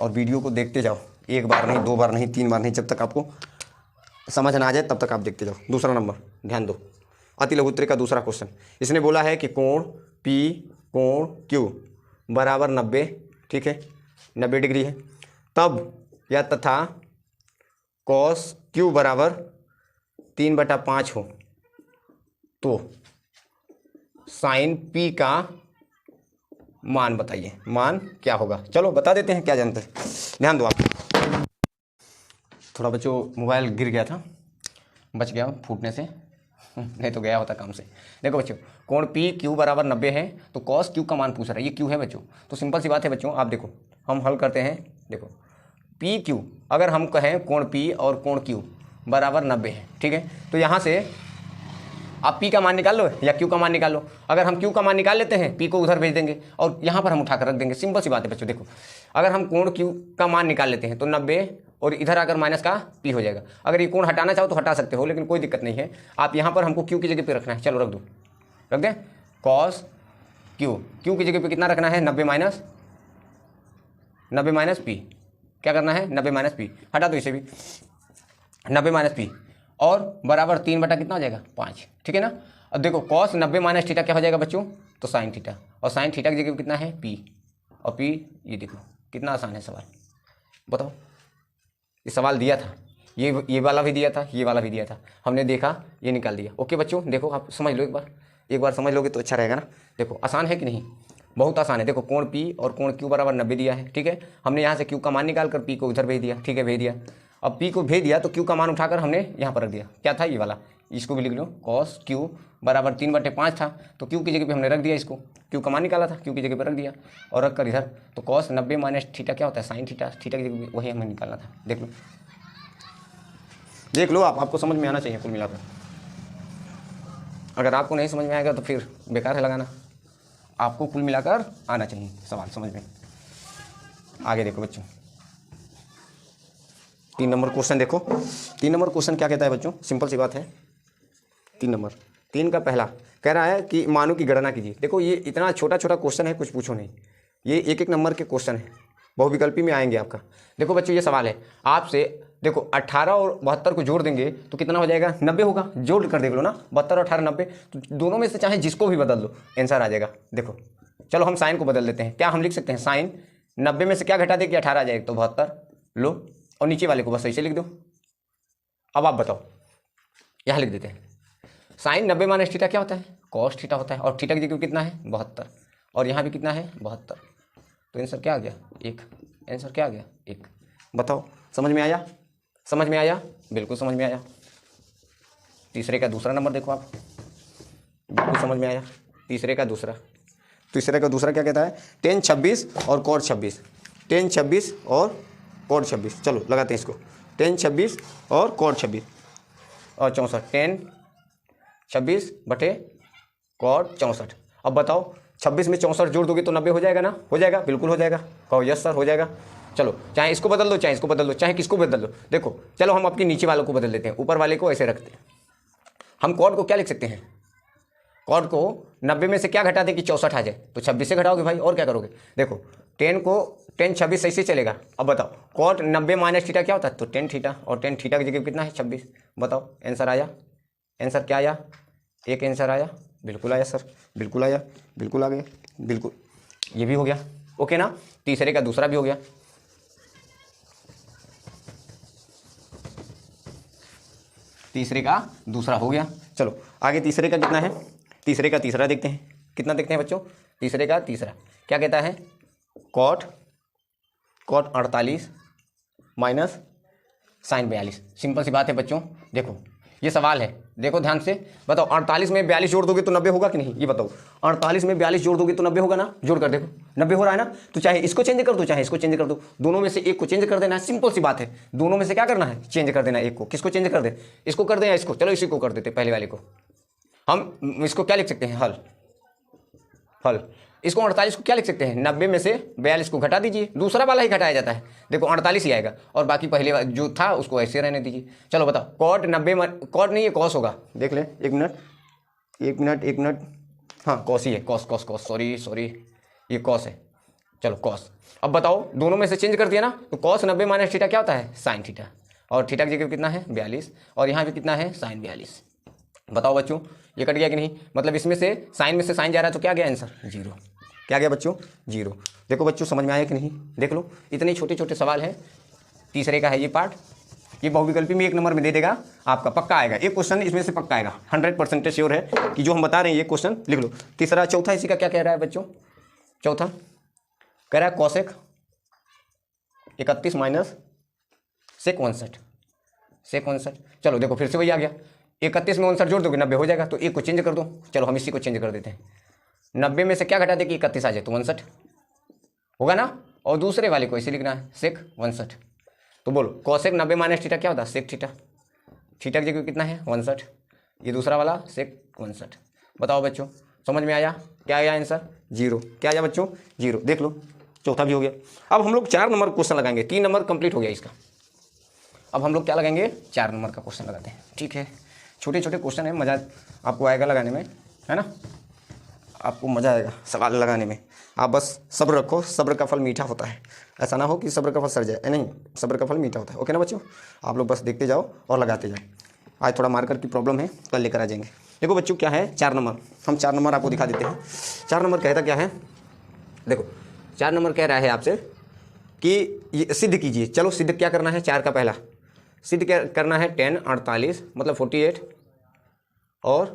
और वीडियो को देखते जाओ, एक बार नहीं, दो बार नहीं, तीन बार नहीं, जब तक आपको समझ ना आ जाए तब तक आप देखते जाओ। दूसरा नंबर ध्यान दो, अति लघुत्तरी का दूसरा क्वेश्चन, इसने बोला है कि कोण पी कोण क्यू बराबर 90, ठीक है 90 डिग्री है, तब या तथा कॉस क्यू बराबर 3/5 हो तो साइन पी का मान बताइए, मान क्या होगा। चलो बता देते हैं, क्या जानते हैं, ध्यान दो आप। थोड़ा बच्चों मोबाइल गिर गया था, बच गया फूटने से, नहीं तो गया होता काम से। देखो बच्चों, कोण पी क्यू बराबर 90 है, तो कॉस क्यू का मान पूछ रहा है, ये क्यू है बच्चों, तो सिंपल सी बात है बच्चों, आप देखो हम हल करते हैं। देखो पी क्यू, अगर हम कहें कोण पी और कोण क्यू बराबर 90 है, ठीक है, तो यहाँ से आप P का मान निकाल लो या Q का मान निकाल लो। अगर हम Q का मान निकाल लेते हैं, P को उधर भेज देंगे और यहाँ पर हम उठाकर रख देंगे, सिंपल सी बात है बच्चों। देखो अगर हम कोण Q का मान निकाल लेते हैं तो 90 और इधर आकर माइनस का P हो जाएगा। अगर ये कोण हटाना चाहो तो हटा सकते हो, लेकिन कोई दिक्कत नहीं है। आप यहाँ पर हमको Q की जगह पर रखना है, चलो रख दो, रख दें कॉस Q की जगह पर कितना रखना है 90 माइनस P, क्या करना है 90 माइनस P, हटा दो इसे भी 90 माइनस P और बराबर 3 बटा कितना हो जाएगा 5, ठीक है ना। अब देखो कॉस 90 माइनस थीटा क्या हो जाएगा बच्चों, तो साइन थीटा, और साइन थीटा की जगह कितना है P, और P ये देखो कितना आसान है सवाल। बताओ ये सवाल दिया था, ये वाला भी दिया था, ये वाला भी दिया था, हमने देखा ये निकाल दिया। ओके बच्चों, देखो आप समझ लो, एक बार समझ लोगे तो अच्छा रहेगा ना। देखो आसान है कि नहीं, बहुत आसान है। देखो कोण P और कोण Q बराबर 90 दिया है, ठीक है, हमने यहाँ से Q का मान निकाल कर P को उधर भेज दिया, ठीक है भेज दिया। अब P को भेज दिया तो Q का मान उठाकर हमने यहाँ पर रख दिया, क्या था ये वाला, इसको भी लिख लो कॉस Q बराबर 3/5 था, तो Q की जगह पे हमने रख दिया, इसको Q का मान निकाला था, Q की जगह पे रख दिया और रख कर इधर, तो कॉस 90 माइनस थीटा क्या होता है साइन थीटा, थीटा की जगह वही हमें निकालना था। देख लो आपको समझ में आना चाहिए कुल मिलाकर। अगर आपको नहीं समझ में आएगा तो फिर बेकार है लगाना, आपको कुल मिलाकर आना चाहिए सवाल समझ में। आगे देखो बच्चों 3 नंबर क्वेश्चन देखो, 3 नंबर क्वेश्चन क्या कहता है बच्चों, सिंपल सी बात है। 3 नंबर 3 का पहला कह रहा है कि मानों की गणना कीजिए। देखो ये इतना छोटा छोटा क्वेश्चन है, कुछ पूछो नहीं, ये एक नंबर के क्वेश्चन है, बहुविकल्पी में आएंगे आपका। देखो बच्चों ये सवाल है आपसे, देखो 18 और 72 को जोड़ देंगे तो कितना हो जाएगा 90 होगा, जोड़ कर देख लो ना 72 और 18 90, तो दोनों में से चाहे जिसको भी बदल लो आंसर आ जाएगा। देखो चलो हम साइन को बदल देते हैं, क्या हम लिख सकते हैं साइन 90 में से क्या घटा दे कि 18 आ जाएगा, तो 72 लो और नीचे वाले को बस ऐसे लिख दो। अब आप बताओ, यहाँ लिख देते हैं साइन 90 माइनस थीटा क्या होता है कॉस थीटा होता है, और थीटा की जगह कितना है 72, और यहाँ भी कितना है 72, तो आंसर क्या आ गया 1, आंसर क्या आ गया 1। बताओ समझ में आया, समझ में आया, बिल्कुल समझ में आया। तीसरे का दूसरा नंबर देखो आप, बिल्कुल समझ में आया। तीसरे का दूसरा क्या कहता है, tan 26 और cot 26, tan 26 और cot 26, चलो लगाते हैं इसको, टेन 26 और कॉट 26 और 64, टेन 26 बटे कॉट 64। अब बताओ 26 में 64 जोड़ दोगे तो 90 हो जाएगा ना? हो जाएगा, बिल्कुल हो जाएगा। कहो यस सर हो जाएगा। चलो चाहे इसको बदल दो, चाहे इसको बदल दो, चाहे किसको बदल दो। देखो चलो हम अपने नीचे वालों को बदल देते हैं, ऊपर वाले को ऐसे रखते हैं। हम कॉट को क्या लिख सकते हैं? कॉट को 90 में से क्या घटा दें कि 64 आ जाए? तो 26 से घटाओगे भाई, और क्या करोगे? देखो टेन 26 ऐसे चलेगा। अब बताओ कॉट 90 माइनस थीटा क्या होता है? तो टेन थीटा, और टेन थीटा की जगह कितना है? 26। बताओ आंसर आया? आंसर क्या आया? एक आंसर आया, बिल्कुल आया सर, बिल्कुल आया, बिल्कुल आ गया, बिल्कुल। ये भी हो गया, ओके ना? तीसरे का दूसरा भी हो गया। तीसरे का दूसरा हो गया। चलो आगे तीसरे का कितना है? तीसरे का तीसरा देखते हैं। कितना देखते हैं बच्चों? तीसरे का तीसरा क्या कहता है? Cot 48 minus sine 42। सिंपल सी बात है बच्चों। देखो ये सवाल है, देखो ध्यान से। बताओ 48 में 42 जोड़ दोगे तो 90 होगा कि नहीं? ये बताओ 48 में 42 जोड़ दोगे तो 90 होगा ना? जोड़ कर देखो, 90 हो रहा है ना? तो चाहे इसको चेंज कर दो, चाहे इसको चेंज कर दो, दोनों में से एक को चेंज कर देना है। सिंपल सी बात है, दोनों में से क्या करना है? चेंज कर देना एक को। किसको चेंज कर दे? इसको कर दे या इसको? चलो इसी को कर देते, पहले वाले को। हम इसको क्या लिख सकते हैं? हल। हल। इसको 48 को क्या लिख सकते हैं? 90 में से 42 को घटा दीजिए, दूसरा वाला ही घटाया जाता है। देखो 48 ही आएगा, और बाकी पहले जो था उसको ऐसे रहने दीजिए। चलो बताओ कॉट 90 कॉट नहीं, ये कॉस होगा। देख ले, एक मिनट। हाँ कॉस ही है, कॉस, सॉरी ये कॉस है। चलो कॉस। अब बताओ दोनों में से चेंज कर दिया ना, तो कॉस 90 माइनस थीटा क्या होता है? Sine theta. और थीटा की जगह कितना है? 42, और यहाँ पे कितना है? साइन 42। बताओ बच्चों ये कट गया कि नहीं? मतलब इसमें से साइन में से साइन जा रहा है, तो क्या गया आंसर? 0। क्या गया बच्चों? 0। देखो बच्चों समझ में आया कि नहीं? देख लो, इतने छोटे छोटे सवाल हैं। तीसरे का है ये पार्ट। ये बहुविकल्पी में 1 नंबर में दे देगा आपका, पक्का आएगा। एक क्वेश्चन इसमें से पक्का आएगा, 100% श्योर है कि जो हम बता रहे हैं ये क्वेश्चन लिख लो। तीसरा, चौथा इसी का क्या कह रहा है बच्चों? चौथा कह रहा है कॉसेक 31 माइनस सेक 59। चलो देखो फिर से वही आ गया। 31 में 59 जोड़ दोगे 90 हो जाएगा, तो एक को चेंज कर दो। चलो हम इसी को चेंज कर देते हैं। 90 में से क्या घटा दे कि 31 आ जाए? तो 59 होगा ना? और दूसरे वाले को ऐसे लिखना है, सेक 59। तो बोलो कॉसेक 90 माइनस थीटा क्या होता है? Sec theta. थीटा की जगह कितना है? 59। ये दूसरा वाला सेक 59। बताओ बच्चों समझ में आया? क्या आया आंसर? 0। क्या आया बच्चों? 0। देख लो चौथा भी हो गया। अब हम लोग 4 नंबर क्वेश्चन लगाएंगे। 3 नंबर कंप्लीट हो गया इसका। अब हम लोग क्या लगाएंगे? 4 नंबर का क्वेश्चन लगाते हैं, ठीक है? छोटे छोटे क्वेश्चन है, मज़ा आपको आएगा लगाने में, है ना? आपको मज़ा आएगा सवाल लगाने में। आप बस सब्र रखो, सब्र का फल मीठा होता है। ऐसा ना हो कि सब्र का फल सड़ जाए, नहीं, सब्र का फल मीठा होता है। ओके ना बच्चों? आप लोग बस देखते जाओ और लगाते जाओ। आज थोड़ा मार्कर की प्रॉब्लम है, कल लेकर आ जाएंगे। देखो बच्चों क्या है 4 नंबर, हम 4 नंबर आपको दिखा देते हैं। 4 नंबर कहता क्या है? देखो 4 नंबर कह रहा है आपसे कि ये सिद्ध कीजिए। चलो सिद्ध क्या करना है? 4 का पहला सिद्ध क्या करना है? 10 48 मतलब 48 और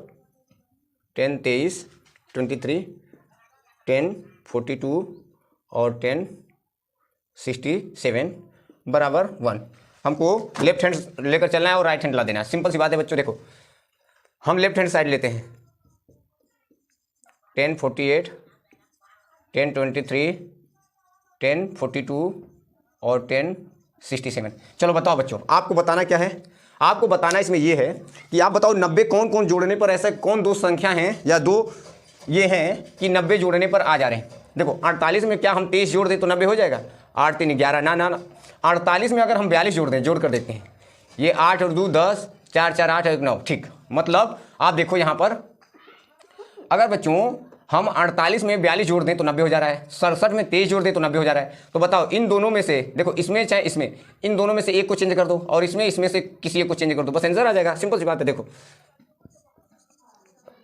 10 23 23 10 42 और 10 67 बराबर 1। हमको लेफ्ट हैंड लेकर चलना है और राइट हैंड ला देना है। सिंपल सी बात है बच्चों। देखो हम लेफ्ट हैंड साइड लेते हैं, 10 48 10 23 10 42 और 10 67। चलो बताओ बच्चों, आपको बताना क्या है? आपको बताना इसमें ये है कि आप बताओ 90 कौन कौन जोड़ने पर, ऐसा कौन दो संख्या हैं या दो ये हैं कि 90 जोड़ने पर आ जा रहे हैं। देखो 48 में क्या हम 23 जोड़ दें तो 90 हो जाएगा? 8 3 11 ना 48 में अगर हम 42 जोड़ दें, जोड़ कर देते हैं, ये 8 और 2 10 4 4 8 1 9। ठीक, मतलब आप देखो यहाँ पर अगर बच्चों हम 48 में 42 जोड़ दें तो 90 हो जा रहा है, 67 में 23 जोड़ दें तो 90 हो जा रहा है। तो बताओ इन दोनों में से, देखो इसमें चाहे इसमें, इन दोनों में से एक को चेंज कर दो और इसमें से किसी एक को चेंज कर दो, बस आंसर आ जाएगा। सिंपल सी बात है।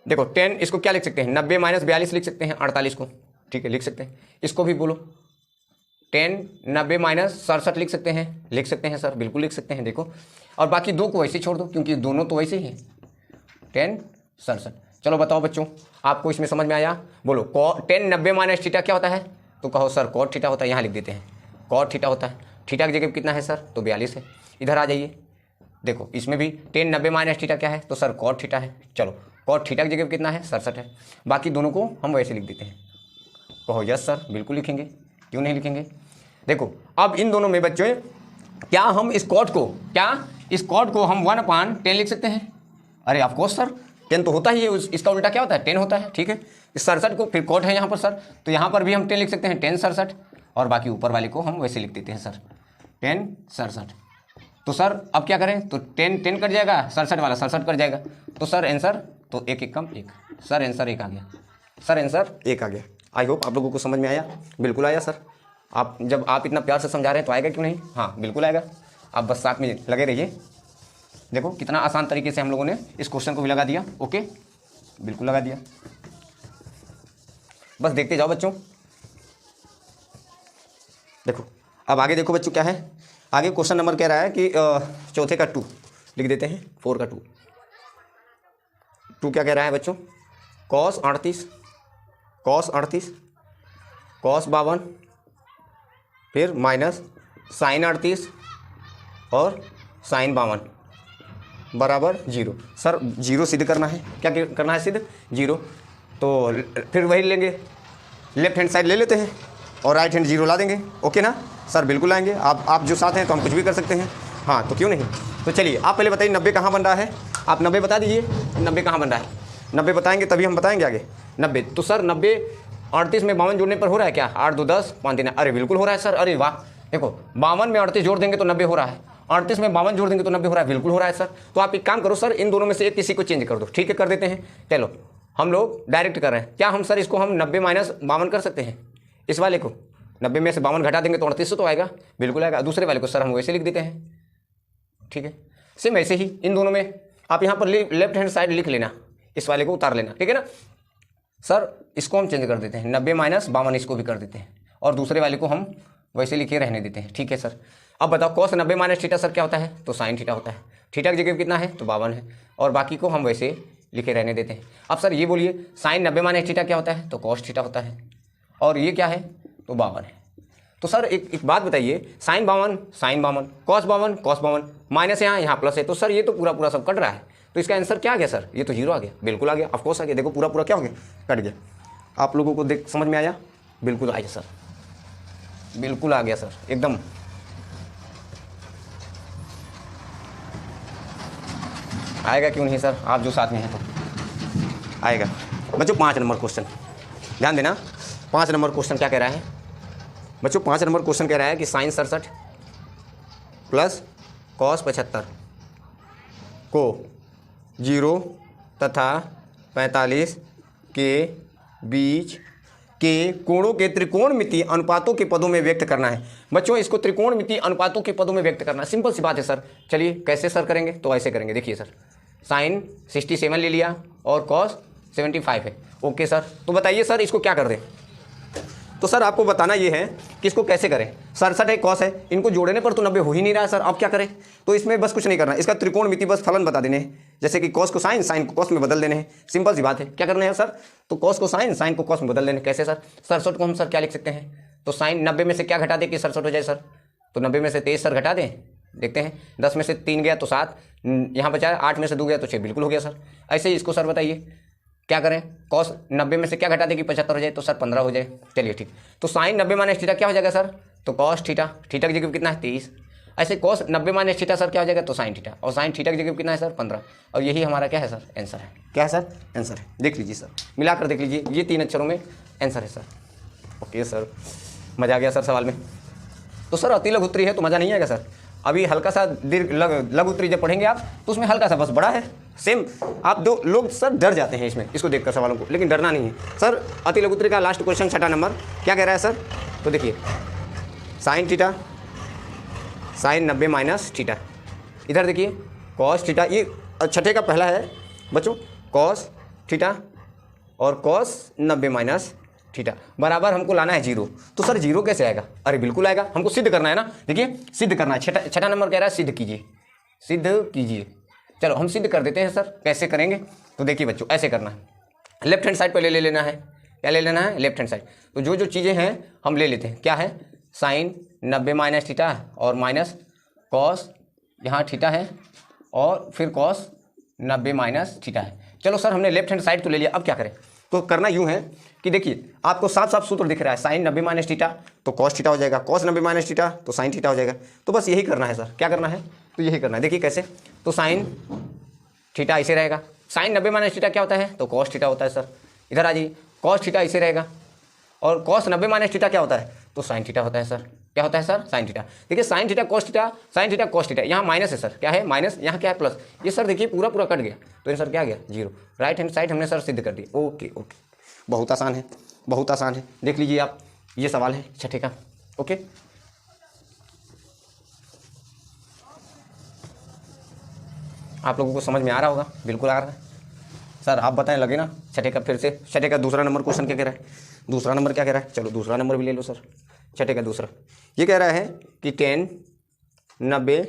देखो 10 इसको क्या लिख सकते हैं? 90 माइनस 42 लिख सकते हैं 48 को, ठीक है लिख सकते हैं। इसको भी बोलो 10 90 माइनस 67 लिख सकते हैं सर, बिल्कुल लिख सकते हैं। देखो और बाकी दो को वैसे छोड़ दो क्योंकि दोनों तो वैसे ही हैं, 10 67। चलो बताओ बच्चों आपको इसमें समझ में आया? बोलो 10 90 माइनस थीटा क्या होता है? तो कहो सर कॉट थीटा होता है। यहाँ लिख देते हैं कॉट थीटा होता है। थीटा की जगह कितना है सर? तो 42 है। इधर आ जाइए, देखो इसमें भी 10 90 माइनस थीटा क्या है? तो सर कॉट थीटा है। चलो कॉट थीटा की जगह कितना है? 67 है। बाकी दोनों को हम वैसे लिख देते हैं। कहो यस सर, बिल्कुल लिखेंगे, क्यों नहीं लिखेंगे? देखो अब इन दोनों में बच्चों क्या हम इस कॉट को हम 1/10 लिख सकते हैं? अरे ऑफकोर्स सर, 10 तो होता ही है, इसका उल्टा क्या होता है? 10 होता है। ठीक है, इस 67 को, फिर कॉट है यहाँ पर सर, तो यहाँ पर भी हम 10 लिख सकते हैं, 10 67, और बाकी ऊपर वाले को हम वैसे लिख देते हैं सर, 10 67। तो सर अब क्या करें? तो 10 कट जाएगा, 67 वाला 67 कट जाएगा, तो सर आंसर तो एक कम एक, सर आंसर 1 आ गया, सर आंसर 1 आ गया। आई होप आप लोगों को समझ में आया। बिल्कुल आया सर, आप जब आप इतना प्यार से समझा रहे हैं तो आएगा क्यों नहीं? हाँ बिल्कुल आएगा, आप बस साथ में लगे रहिए। देखो कितना आसान तरीके से हम लोगों ने इस क्वेश्चन को भी लगा दिया। ओके, बिल्कुल लगा दिया, बस देखते जाओ बच्चों। देखो अब आगे देखो बच्चों क्या है, आगे क्वेश्चन नंबर कह रहा है कि चौथे का 2 लिख देते हैं, 4 का 2 क्या कह रहा है बच्चों? cos 38 cos 52, फिर माइनस sin 38 और sin 52 बराबर 0। सर 0 सिद्ध करना है, क्या करना है? सिद्ध 0। तो फिर वही लेंगे, लेफ्ट हैंड साइड ले लेते हैं और राइट हैंड 0 ला देंगे। ओके ना सर? बिल्कुल आएंगे, आप जो साथ हैं तो हम कुछ भी कर सकते हैं। हाँ तो क्यों नहीं। तो चलिए आप पहले बताइए 90 कहाँ बन रहा है? आप 90 बता दीजिए, 90 कहाँ बन रहा है? 90 बताएंगे तभी हम बताएंगे आगे। 90 तो सर 90 38 में 52 जोड़ने पर हो रहा है क्या? 8 2 10 5 3, अरे बिल्कुल हो रहा है सर। अरे वाह, देखो 52 में 38 जोड़ देंगे तो 90 हो रहा है, 38 में 52 जोड़ देंगे तो 90 हो रहा है, बिल्कुल हो रहा है सर। तो आप एक काम करो सर, इन दोनों में से एक किसी को चेंज कर दो। ठीक है, कर देते हैं। चलो हम लोग डायरेक्ट कर रहे हैं, क्या हम सर इसको हम 90 माइनस 52 कर सकते हैं? इस वाले को 90 में से 52 घटा देंगे तो 38 तो आएगा, बिल्कुल आएगा। दूसरे वाले को सर हम वैसे लिख देते हैं। ठीक है, सेम ऐसे ही इन दोनों में आप यहाँ पर लेफ्ट हैंड साइड लिख लेना, इस वाले को उतार लेना। ठीक है ना सर? इसको हम चेंज कर देते हैं, 90 माइनस 52 इसको भी कर देते हैं, और दूसरे वाले को हम वैसे लिखे रहने देते हैं। ठीक है सर? अब बताओ cos 90 माइनस थीटा सर क्या होता है? तो साइन थीटा होता है। थीटा की जगह कितना है? तो 52 है, और बाकी को हम वैसे लिखे रहने देते हैं। अब सर ये बोलिए साइन 90 माइनस थीटा क्या होता है? तो cos थीटा होता है, और ये क्या है? तो 52 है। तो सर एक बात बताइए, साइन 52 cos 52 माइनस यहाँ प्लस है, तो सर ये तो पूरा सब कट रहा है, तो इसका आंसर क्या आ गया सर? ये तो 0 आ गया, बिल्कुल आ गया, ऑफकोर्स आ गया। देखो पूरा क्या हो गया? कट गया। आप लोगों को देख समझ में आया? बिल्कुल आया सर, बिल्कुल आ गया सर, एकदम आएगा क्यों नहीं सर? आप जो साथ में हैं तो आएगा। बच्चों 5 नंबर क्वेश्चन ध्यान देना। 5 नंबर क्वेश्चन क्या कह रहा है बच्चों? 5 नंबर क्वेश्चन कह रहा है कि साइन 67 प्लस cos 75 को 0 तथा 45 के बीच के कोणों के त्रिकोणमितीय अनुपातों के पदों में व्यक्त करना है। बच्चों इसको त्रिकोणमितीय अनुपातों के पदों में व्यक्त करना है, सिंपल सी बात है सर। चलिए कैसे सर करेंगे? तो ऐसे करेंगे, देखिए सर, साइन 67 ले लिया और cos 75 है। ओके सर, तो बताइए सर इसको क्या कर दें? तो सर आपको बताना ये है कि इसको कैसे करें। 67 है, cos है, इनको जोड़ने पर तो 90 हो ही नहीं रहा है सर, अब क्या करें? तो इसमें बस कुछ नहीं करना, इसका त्रिकोणमिति बस फलन बता देने हैं, जैसे कि cos को साइन, साइन को cos में बदल देने हैं। सिंपल सी बात है, क्या करना है सर? तो cos को साइन, साइन को cos में बदल देने। कैसे सर? 67 को हम सर क्या लिख सकते हैं? तो साइन 90 में से क्या घटा दे कि 67 हो जाए सर? तो 90 में से 23 सर घटा दें, देखते हैं, 10 में से 3 गया तो 7, यहाँ बचा 8 में से 2 गया तो 6, बिल्कुल हो गया सर। ऐसे ही इसको सर बताइए क्या करें? cos 90 में से क्या घटा दे कि 75 हो जाए? तो सर 15 हो जाए। चलिए ठीक, तो साइन 90 माइनस थीटा क्या हो जाएगा सर? तो cos थीटा, थीटा की जगह कितना है? 23। ऐसे cos 90 माइनस थीटा सर क्या हो जाएगा? तो साइन थीटा, और साइन थीटा की जगह कितना है सर? 15। और यही हमारा क्या है सर? आंसर है। क्या है सर? आंसर है। देख लीजिए सर, मिलाकर देख लीजिए, ये 3 अक्षरों में आंसर है सर। ओके सर, मज़ा आ गया सर सवाल में। तो सर अति लघु उत्तरी है तो मज़ा नहीं आएगा सर। अभी हल्का सा दीर्घ लघु उत्तरी जब पढ़ेंगे आप तो उसमें हल्का सा बस बड़ा है सेम। आप दो लोग सर डर जाते हैं इसमें, इसको देखकर सवालों को, लेकिन डरना नहीं है सर। अति लघु उत्तरी का लास्ट क्वेश्चन 6 नंबर क्या कह रहा है सर? तो देखिए sine theta, sine 90 minus theta, इधर देखिए cos थीटा, ये 6 का पहला है बच्चों, cos थीटा और cos 90 माइनस थीटा बराबर हमको लाना है 0। तो सर 0 कैसे आएगा? अरे बिल्कुल आएगा, हमको सिद्ध करना है ना। देखिए सिद्ध करना है, 6 नंबर कह रहा है सिद्ध कीजिए, सिद्ध कीजिए। चलो हम सिद्ध कर देते हैं सर, कैसे करेंगे? तो देखिए बच्चों ऐसे करना है, लेफ्ट हैंड साइड पहले ले लेना है। क्या ले लेना है? Left hand side. तो जो चीज़ें हैं हम ले लेते हैं, क्या है? साइन 90 माइनस थीटा और माइनस कॉस, यहाँ थीटा है, और फिर कॉस 90 माइनस थीटा है। चलो सर हमने लेफ्ट हैंड साइड तो ले लिया, अब क्या करें? तो करना यूँ है कि देखिए आपको साफ साफ सूत्र दिख रहा है, साइन 90 माइनस थीटा तो कॉस थीटा हो जाएगा, कॉस 90 माइनस थीटा तो साइन थीटा हो जाएगा। तो बस यही करना है सर, क्या करना है, तो यही करना है। देखिए कैसे, तो साइन थीटा ऐसे रहेगा, साइन 90 माइनस थीटा क्या होता है, तो कॉस थीटा होता है सर। इधर आ जाइए, कॉस थीटा ऐसे रहेगा, और कॉस 90 माइनस थीटा क्या होता है, तो साइन थीटा होता है सर। क्या होता है सर, साइन थीटा। देखिए sine theta cos theta, sine theta cos theta, यहाँ माइनस है सर, क्या है माइनस, यहाँ क्या है प्लस। ये सर देखिए पूरा पूरा कट गया, तो ये सर क्या गया, जीरो। राइट हैंड साइड हमने सर सिद्ध कर दी। ओके ओके, बहुत आसान है, बहुत आसान है। देख लीजिए आप, ये सवाल है छठे का। ओके, आप लोगों को समझ में आ रहा होगा, बिल्कुल आ रहा है सर। आप बताएं, लगे ना छठे का। फिर से छठे का दूसरा नंबर क्वेश्चन क्या कह रहा है, दूसरा नंबर क्या कह रहा है, चलो दूसरा नंबर भी ले लो सर। छठे का दूसरा ये कह रहा है कि 10 90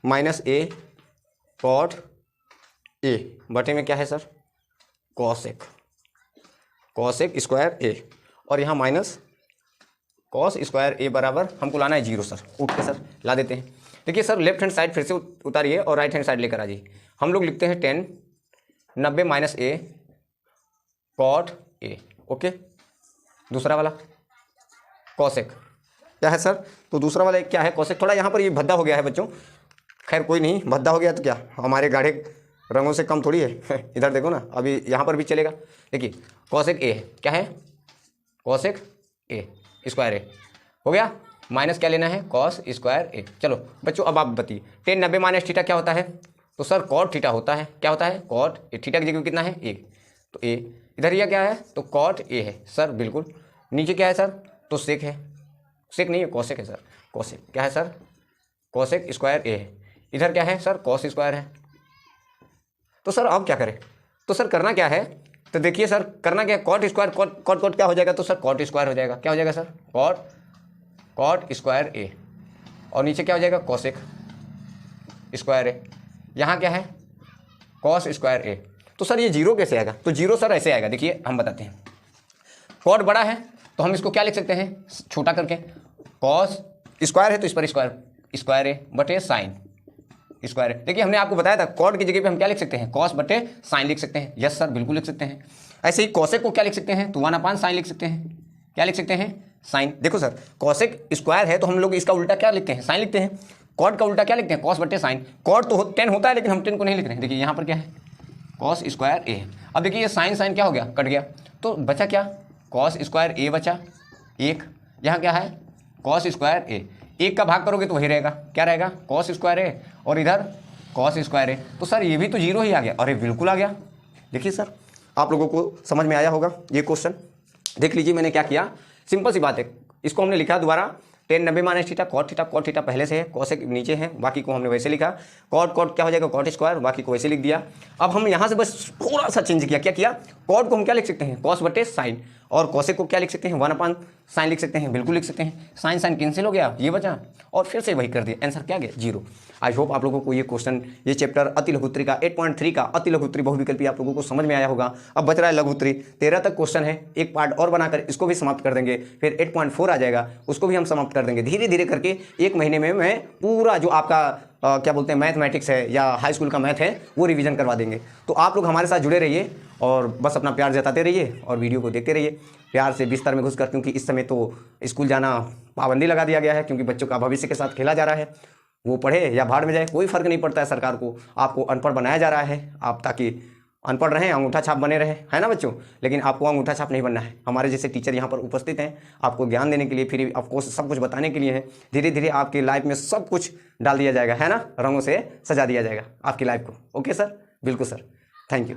माइनस ए कॉट ए बटे में क्या है सर, कॉसेक, कॉसेक स्क्वायर ए, और यहाँ माइनस कॉस स्क्वायर ए बराबर हमको लाना है जीरो सर। ओके सर, ला देते हैं। देखिए सर लेफ्ट हैंड साइड फिर से उतारिए और राइट हैंड साइड लेकर आ जाइए। हम लोग लिखते हैं 10 90 minus A cot A. Okay, दूसरा वाला कॉसेक क्या है सर, तो दूसरा वाला क्या है, कॉसेक। थोड़ा यहाँ पर ये भद्दा हो गया है बच्चों, खैर कोई नहीं, भद्दा हो गया तो क्या, हमारे गाढ़े रंगों से कम थोड़ी है। इधर देखो ना, अभी यहाँ पर भी चलेगा। देखिए कॉसेक ए है, क्या है, कॉसेक ए स्क्वायर ए हो गया, माइनस क्या लेना है, कॉस स्क्वायर ए। चलो बच्चों अब आप बताइए 10 90 माइनस थीटा क्या होता है, तो सर कॉट थीटा होता है। क्या होता है, कॉट ए। थीटा की जगह कितना है, ए, तो ए। इधर यह क्या है, तो कॉट ए है सर, बिल्कुल। नीचे क्या है सर, तो सेक है, सेक नहीं है, कॉसेक है सर, कॉसेक क्या है सर, कॉसेक स्क्वायर ए है। इधर क्या है सर, कॉस स्क्वायर है। तो सर अब क्या करें, तो सर करना क्या है, तो देखिए सर करना क्या है, cot square cot cot cot क्या हो जाएगा, तो सर कॉट स्क्वायर हो जाएगा। क्या हो जाएगा सर, कॉट कॉट स्क्वायर ए, और नीचे क्या हो जाएगा, कॉसेक स्क्वायर ए। यहाँ क्या है, कॉस स्क्वायर ए। तो सर ये जीरो कैसे आएगा, तो जीरो सर ऐसे आएगा, देखिए हम बताते हैं। कॉट बड़ा है तो हम इसको क्या लिख सकते हैं, छोटा करके, कॉस स्क्वायर है तो इस पर स्क्वायर स्क्वायर ए बटे साइन स्क्वायर है। देखिए हमने आपको बताया था कॉट की जगह पे हम क्या लिख सकते हैं, कॉस बटे साइन लिख सकते हैं। यस सर, बिल्कुल लिख सकते हैं। ऐसे ही कॉसेक को क्या लिख सकते हैं, तो 1/sin लिख सकते हैं। क्या लिख सकते हैं, साइन। देखो सर कॉसेक स्क्वायर है तो हम लोग इसका उल्टा क्या लिखते हैं, साइन लिखते हैं। कॉट का उल्टा क्या लिखते हैं, कॉस बटे साइन। कॉट तो 10 होता है लेकिन हम 10 को नहीं लिख रहे हैं। देखिए यहाँ पर क्या है, कॉस स्क्वायर ए। अब देखिए ये साइन साइन क्या हो गया, कट गया, तो बचा क्या, कॉस स्क्वायर ए बचा एक। यहाँ क्या है, कॉस स्क्वायर ए, एक का भाग करोगे तो वही रहेगा, क्या रहेगा, कॉस स्क्वायर ए, और इधर कॉस स्क्वायर ए। तो सर ये भी तो जीरो ही आ गया। अरे बिल्कुल आ गया। देखिए सर आप लोगों को समझ में आया होगा ये क्वेश्चन। देख लीजिए मैंने क्या किया, सिंपल सी बात है। इसको हमने लिखा दोबारा 10 90 माइनस थीटा, कॉट थीटा पहले से है, कॉसेक नीचे है, बाकी को हमने वैसे लिखा। कॉट क्या हो जाएगा, कॉट स्क्वायर, बाकी को वैसे लिख दिया। अब हम यहाँ से बस थोड़ा सा चेंज किया। क्या किया, कॉट को हम क्या लिख सकते हैं, कॉस बटे साइन, और कॉसेक को क्या लिख सकते हैं, 1/sin लिख सकते हैं। बिल्कुल लिख सकते हैं। साइन साइन कैंसिल हो गया, ये बचा, और फिर से वही कर दिया। आंसर क्या गया, जीरो। आई होप आप लोगों को ये क्वेश्चन, ये चैप्टर अति लघुत्तरी का 8.3 का अति लघुत्तरी बहुविकल्पी आप लोगों को समझ में आया होगा। अब बच रहा है लघुत्तरी, 13 तक क्वेश्चन है, एक पार्ट और बनाकर इसको भी समाप्त कर देंगे। फिर 8.4 आ जाएगा, उसको भी हम समाप्त कर देंगे। धीरे धीरे करके एक महीने में मैं पूरा जो आपका क्या बोलते हैं मैथमेटिक्स है या हाई स्कूल का मैथ है वो रिवीजन करवा देंगे। तो आप लोग हमारे साथ जुड़े रहिए और बस अपना प्यार जताते रहिए और वीडियो को देखते रहिए प्यार से बिस्तर में घुसकर, क्योंकि इस समय तो स्कूल जाना पाबंदी लगा दिया गया है, क्योंकि बच्चों का भविष्य के साथ खेला जा रहा है। वो पढ़े या भाड़ में जाए, कोई फर्क नहीं पड़ता है। सरकार को आपको अनपढ़ बनाया जा रहा है, आप ताकि अनपढ़ रहें, अंगूठा छाप बने रहे, है ना बच्चों। लेकिन आपको अंगूठा छाप नहीं बनना है। हमारे जैसे टीचर यहाँ पर उपस्थित हैं आपको ज्ञान देने के लिए, फिर आपको सब कुछ बताने के लिए है। धीरे धीरे आपकी लाइफ में सब कुछ डाल दिया जाएगा, है ना, रंगों से सजा दिया जाएगा आपकी लाइफ को। ओके सर, बिल्कुल सर, थैंक यू।